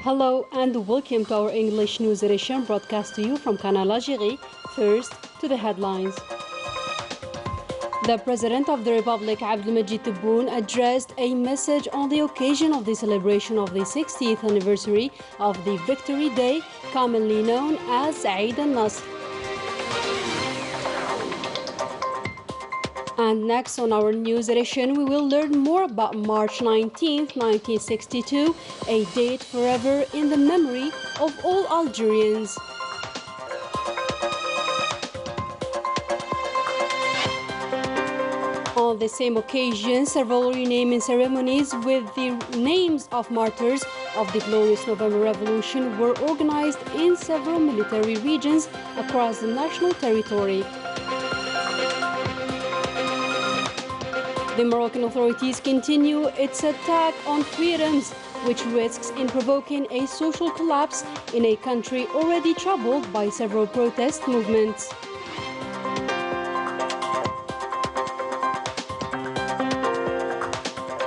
Hello and welcome to our English news edition broadcast to you from Canal Algérie. First, to the headlines. The President of the Republic, Abdelmajid Tebboune, addressed a message on the occasion of the celebration of the 60th anniversary of the Victory Day, commonly known as Eid al-Nasr. And next on our news edition, we will learn more about March 19, 1962, a date forever in the memory of all Algerians. On the same occasion, several renaming ceremonies with the names of martyrs of the glorious November Revolution were organized in several military regions across the national territory. The Moroccan authorities continue its attack on freedoms, which risks in provoking a social collapse in a country already troubled by several protest movements.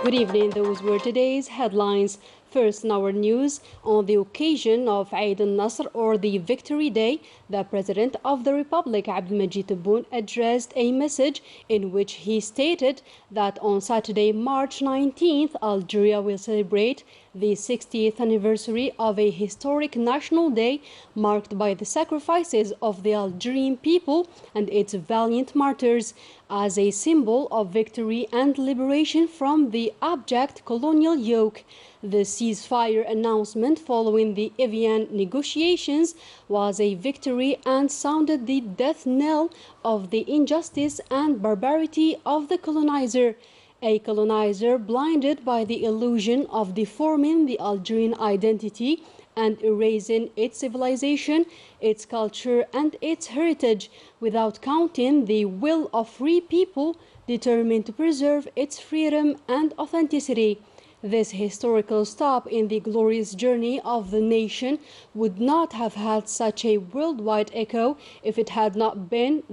Good evening, those were today's headlines. First in our news, on the occasion of Eid al-Nasr or the Victory Day, the President of the Republic, Abdelmajid Tebboune, addressed a message in which he stated that on Saturday, March 19th, Algeria will celebrate the 60th anniversary of a historic national day marked by the sacrifices of the Algerian people and its valiant martyrs as a symbol of victory and liberation from the abject colonial yoke. The ceasefire announcement following the Evian negotiations was a victory and sounded the death knell of the injustice and barbarity of the colonizer. A colonizer blinded by the illusion of deforming the Algerian identity and erasing its civilization, its culture, and its heritage, without counting the will of free people determined to preserve its freedom and authenticity. This historical stop in the glorious journey of the nation would not have had such a worldwide echo if it had not been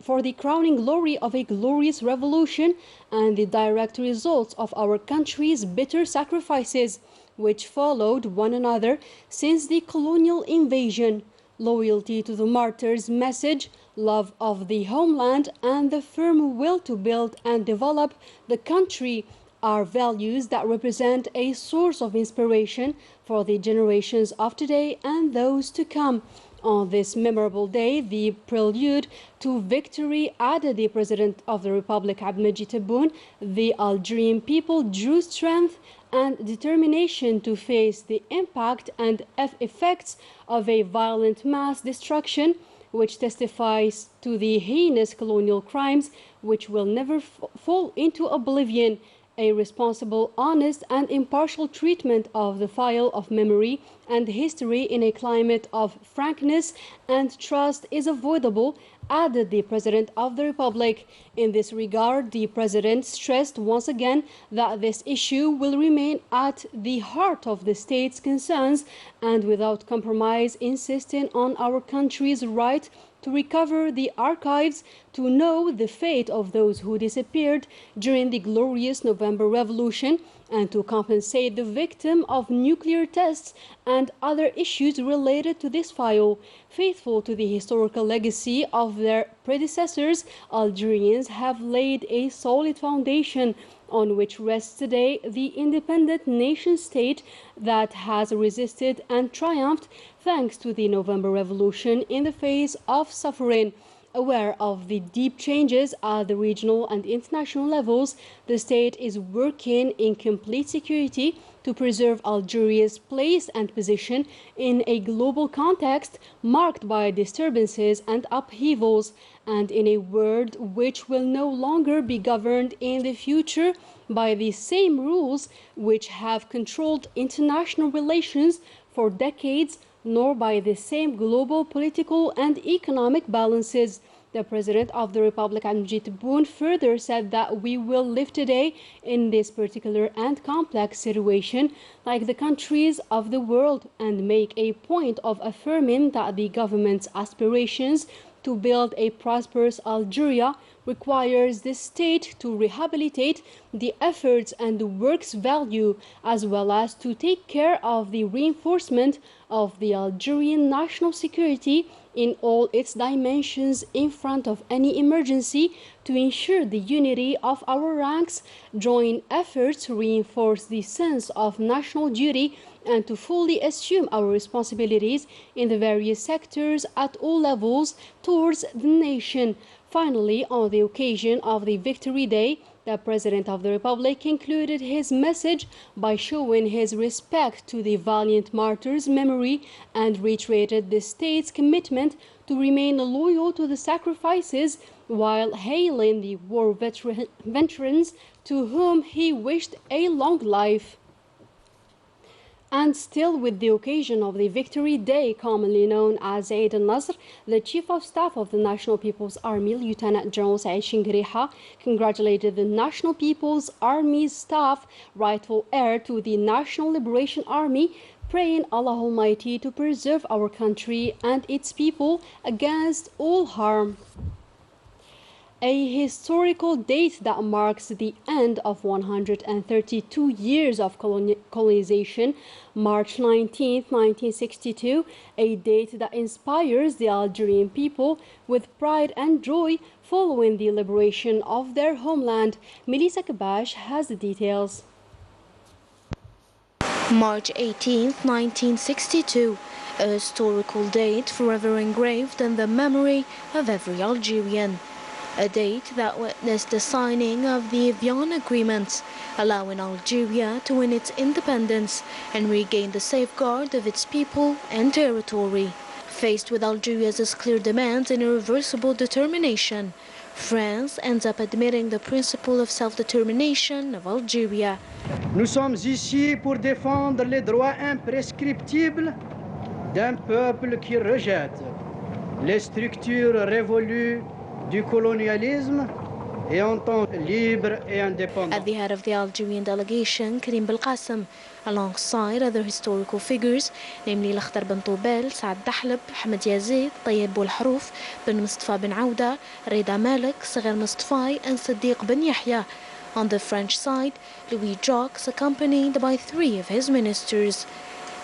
for the crowning glory of a glorious revolution and the direct results of our country's bitter sacrifices, which followed one another since the colonial invasion. Loyalty to the martyrs' message, love of the homeland, and the firm will to build and develop the country are values that represent a source of inspiration for the generations of today and those to come. On this memorable day, the prelude to victory, added the President of the Republic, Abdelmajid Tebboune, the Algerian people drew strength and determination to face the impact and effects of a violent mass destruction, which testifies to the heinous colonial crimes which will never fall into oblivion. A responsible, honest, and impartial treatment of the file of memory and history in a climate of frankness and trust is avoidable, added the President of the Republic. In this regard, the President stressed once again that this issue will remain at the heart of the state's concerns and without compromise insisting on our country's right to recover the archives, to know the fate of those who disappeared during the glorious November Revolution, and to compensate the victim of nuclear tests and other issues related to this file. Faithful to the historical legacy of their predecessors, Algerians have laid a solid foundation on which rests today the independent nation-state that has resisted and triumphed thanks to the November Revolution in the face of suffering. Aware of the deep changes at the regional and international levels, the state is working in complete security to preserve Algeria's place and position in a global context marked by disturbances and upheavals, and in a world which will no longer be governed in the future by the same rules which have controlled international relations for decades, nor by the same global political and economic balances. The President of the Republic, Abdelmajid Tebboune, further said that we will live today in this particular and complex situation like the countries of the world and make a point of affirming that the government's aspirations to build a prosperous Algeria requires the state to rehabilitate the efforts and the work's value, as well as to take care of the reinforcement of the Algerian national security in all its dimensions in front of any emergency, to ensure the unity of our ranks, join efforts to reinforce the sense of national duty, and to fully assume our responsibilities in the various sectors at all levels towards the nation. Finally, on the occasion of the Victory Day, the President of the Republic concluded his message by showing his respect to the valiant martyrs' memory and reiterated the state's commitment to remain loyal to the sacrifices, while hailing the war veterans to whom he wished a long life. And still with the occasion of the Victory Day, commonly known as Eid al-Nasr, the Chief of Staff of the National People's Army, Lieutenant General Saeed Shingriha, congratulated the National People's Army's staff, rightful heir to the National Liberation Army, praying Allah Almighty to preserve our country and its people against all harm. A historical date that marks the end of 132 years of colonization, March 19, 1962, a date that inspires the Algerian people with pride and joy following the liberation of their homeland. Melissa Kabash has the details. March 18, 1962, a historical date forever engraved in the memory of every Algerian. A date that witnessed the signing of the Evian agreements, allowing Algeria to win its independence and regain the safeguard of its people and territory. Faced with Algeria's clear demands and irreversible determination, France ends up admitting the principle of self-determination of Algeria. Nous sommes ici pour défendre les droits imprescriptibles d'un peuple qui rejette les structures révolues du colonialisme et entend libre et indépendant. At the head of the Algerian delegation, Karim Belkacem, alongside other historical figures, namely Lakhtar Ben Toubel, Saad Dahleb, Ahmed Yazid, Tayyib Boualharouf, Ben Mustafa Ben Aouda, Reda Malik, Saghir Mustafa, and Sadiq Ben Yahya. On the French side, Louis Jacques, accompanied by 3 of his ministers.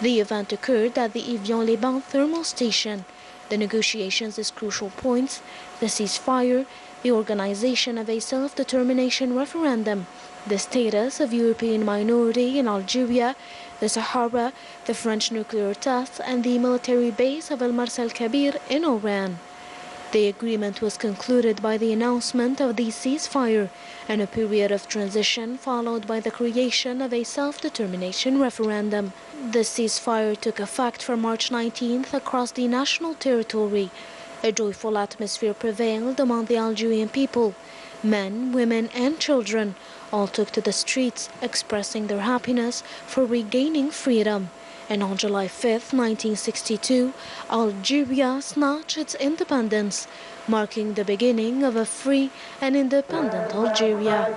The event occurred at the Evian-les-Bains thermal station. The negotiations as crucial points, the ceasefire, the organization of a self-determination referendum, the status of European minority in Algeria, the Sahara, the French nuclear tests, and the military base of El-Mars el-Kabir in Oran. The agreement was concluded by the announcement of the ceasefire and a period of transition followed by the creation of a self-determination referendum. The ceasefire took effect from March 19th across the national territory. A joyful atmosphere prevailed among the Algerian people. Men, women, and children all took to the streets, expressing their happiness for regaining freedom. And on July 5, 1962, Algeria snatched its independence, marking the beginning of a free and independent Algeria.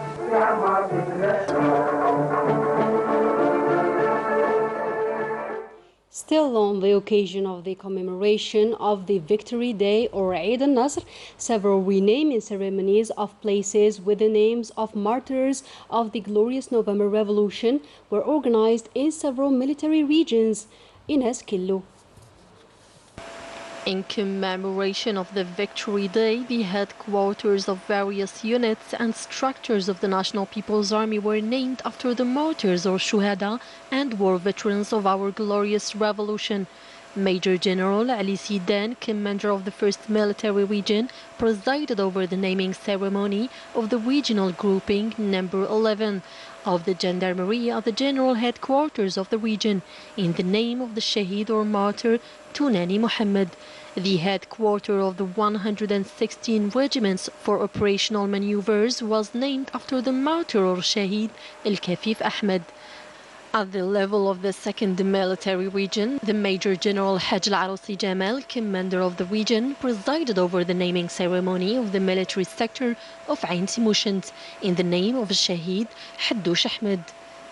Still on the occasion of the commemoration of the Victory Day or Eid al-Nasr, several renaming ceremonies of places with the names of martyrs of the glorious November Revolution were organized in several military regions. Ines Killu. In commemoration of the Victory Day, the headquarters of various units and structures of the National People's Army were named after the martyrs or shuhada and war veterans of our glorious revolution. Major General Ali Sidan, commander of the 1st Military Region, presided over the naming ceremony of the regional grouping number 11 of the Gendarmerie at the general headquarters of the region in the name of the Shaheed or martyr Tunani Mohammed. The headquarters of the 116 regiments for operational maneuvers was named after the martyr or Shaheed El-Kafif Ahmed. At the level of the 2nd Military Region, the Major General Haj Al-Arousi Jamal, commander of the region, presided over the naming ceremony of the military sector of Ain Timushint in the name of Shaheed Haddoush Ahmed.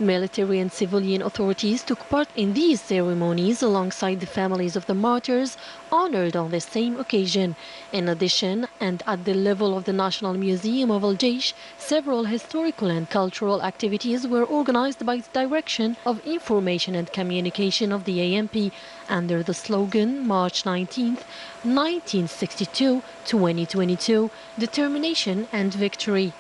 Military and civilian authorities took part in these ceremonies alongside the families of the martyrs honored on the same occasion. In addition, and at the level of the National Museum of Al-Jaish, several historical and cultural activities were organized by the Direction of Information and Communication of the AMP under the slogan March 19th, 1962-2022, Determination and Victory.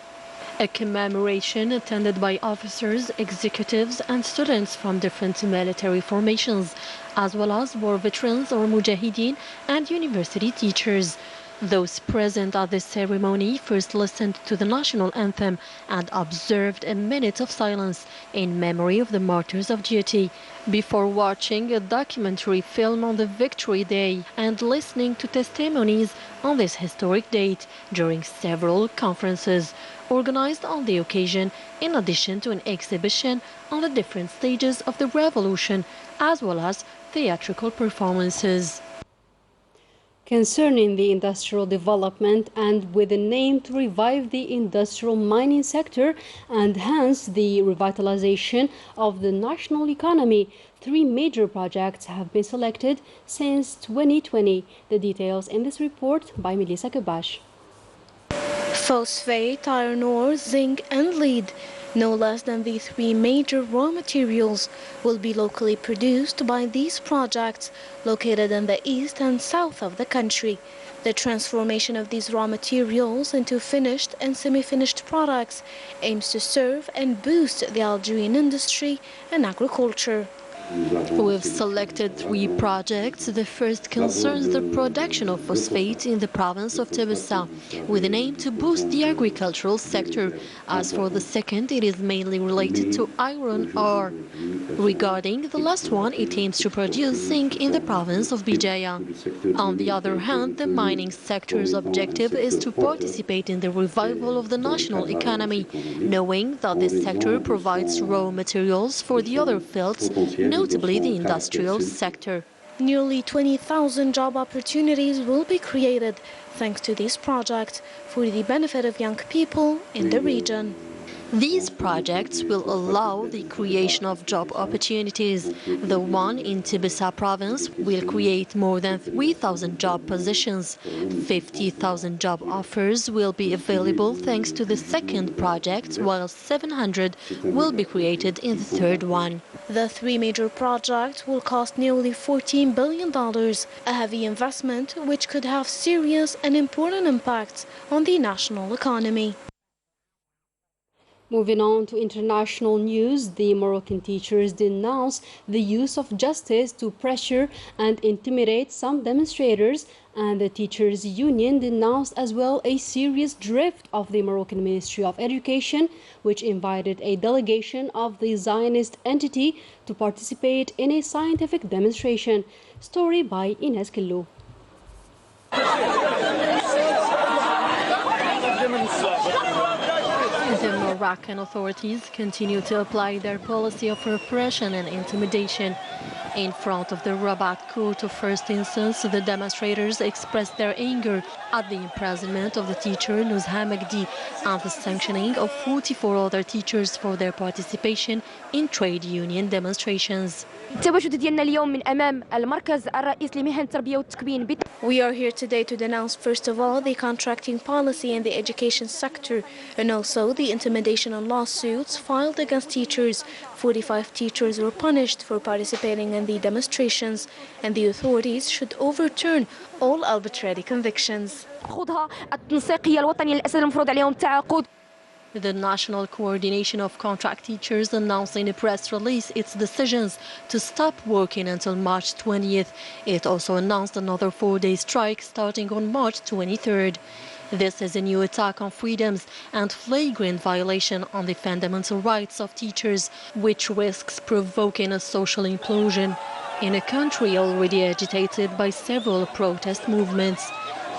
A commemoration attended by officers, executives and students from different military formations, as well as war veterans or mujahideen and university teachers. Those present at the ceremony first listened to the national anthem and observed a minute of silence in memory of the martyrs of duty, before watching a documentary film on the Victory Day and listening to testimonies on this historic date during several conferences organized on the occasion, in addition to an exhibition on the different stages of the revolution, as well as theatrical performances. Concerning the industrial development and with an aim to revive the industrial mining sector and hence the revitalization of the national economy, 3 major projects have been selected since 2020. The details in this report by Melissa Kabash. Phosphate, iron ore, zinc and lead. No less than the 3 major raw materials will be locally produced by these projects located in the east and south of the country. The transformation of these raw materials into finished and semi-finished products aims to serve and boost the Algerian industry and agriculture. We've selected 3 projects. The first concerns the production of phosphate in the province of Tébessa, with an aim to boost the agricultural sector. As for the second, it is mainly related to iron ore. Regarding the last one, it aims to produce zinc in the province of Bijaya. On the other hand, the mining sector's objective is to participate in the revival of the national economy, knowing that this sector provides raw materials for the other fields, notably the industrial sector. Nearly 20,000 job opportunities will be created thanks to this project for the benefit of young people in the region. These projects will allow the creation of job opportunities. The one in Tébessa province will create more than 3,000 job positions. 50,000 job offers will be available thanks to the second project, while 700 will be created in the third one. The 3 major projects will cost nearly $14 billion, a heavy investment which could have serious and important impacts on the national economy. Moving on to international news, the Moroccan teachers denounce the use of justice to pressure and intimidate some demonstrators, and the teachers' union denounced as well a serious drift of the Moroccan Ministry of Education, which invited a delegation of the Zionist entity to participate in a scientific demonstration. Story by Ines Killu. The Moroccan authorities continue to apply their policy of repression and intimidation. In front of the Rabat Court of First Instance, the demonstrators expressed their anger at the imprisonment of the teacher Nuzha Magdi and the sanctioning of 44 other teachers for their participation in trade union demonstrations. We are here today to denounce first of all the contracting policy in the education sector and also the intimidation and lawsuits filed against teachers. 45 teachers were punished for participating in the demonstrations, and the authorities should overturn all arbitrary convictions. The National Coordination of Contract Teachers announced in a press release its decisions to stop working until March 20th. It also announced another 4-day strike starting on March 23rd. This is a new attack on freedoms and flagrant violation on the fundamental rights of teachers, which risks provoking a social implosion in a country already agitated by several protest movements.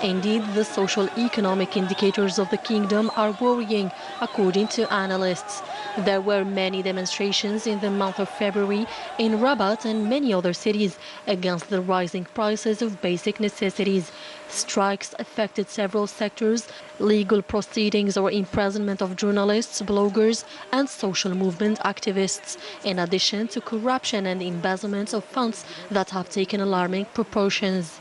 Indeed, the social economic indicators of the kingdom are worrying, according to analysts. There were many demonstrations in the month of February in Rabat and many other cities against the rising prices of basic necessities. Strikes affected several sectors, legal proceedings or imprisonment of journalists, bloggers and social movement activists, in addition to corruption and embezzlement of funds that have taken alarming proportions.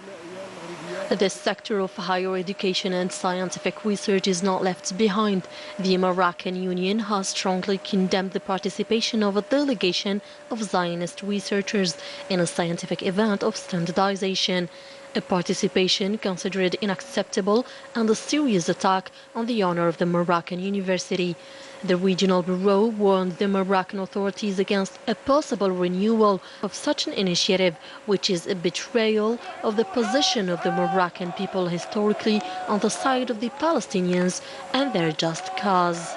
The sector of higher education and scientific research is not left behind. The Moroccan Union has strongly condemned the participation of a delegation of Zionist researchers in a scientific event of standardization, a participation considered unacceptable and a serious attack on the honor of the Moroccan University. The regional bureau warned the Moroccan authorities against a possible renewal of such an initiative, which is a betrayal of the position of the Moroccan people historically on the side of the Palestinians and their just cause.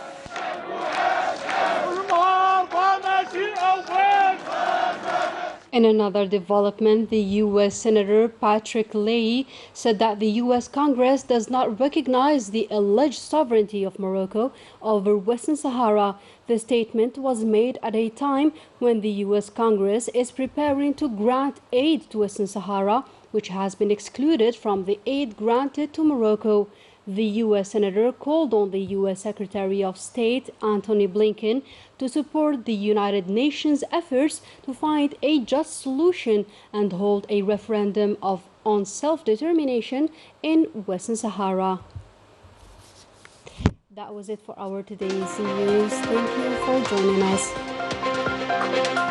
In another development, the U.S. Senator Patrick Leahy said that the U.S. Congress does not recognize the alleged sovereignty of Morocco over Western Sahara. The statement was made at a time when the U.S. Congress is preparing to grant aid to Western Sahara, which has been excluded from the aid granted to Morocco. The U.S. Senator called on the U.S. Secretary of State Antony Blinken to support the United Nations efforts to find a just solution and hold a referendum on self-determination in Western Sahara. That was it for our today's news. Thank you for joining us.